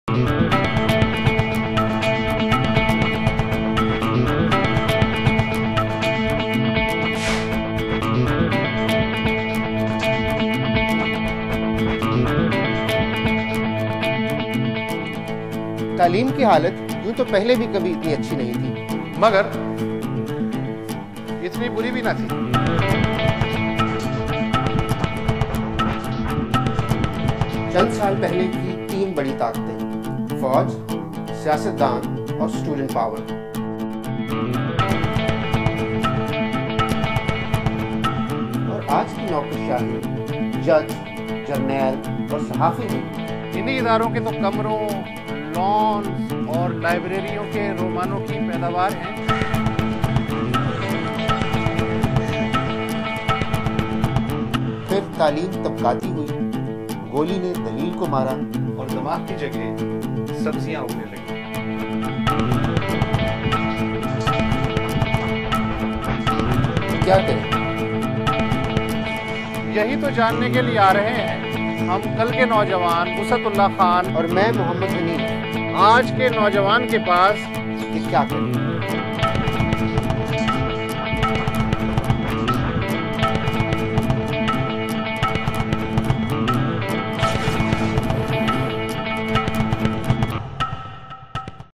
तालीम की हालत यूं तो पहले भी कभी इतनी अच्छी नहीं थी, मगर इतनी बुरी भी ना थी। चंद साल पहले की तीन बड़ी ताकतें, फौज, सियासतदान और स्टूडेंट पावर। और आज की नौकरशाही जज, जर्नैल और सहाफी में इन्हीं इदारों के तो कमरों, लॉन्स और लाइब्रेरियों के रोमानों की पैदावार है। फिर तालीम तबकाती हुई, गोली ने दलील को मारा और दिमाग की जगह सब्जियां उगने लगी। क्या करें? यही तो जानने के लिए आ रहे हैं हम कल के नौजवान उसतुल्लाह खान और मैं मोहम्मद हनीफ, आज के नौजवान के पास कि क्या करें।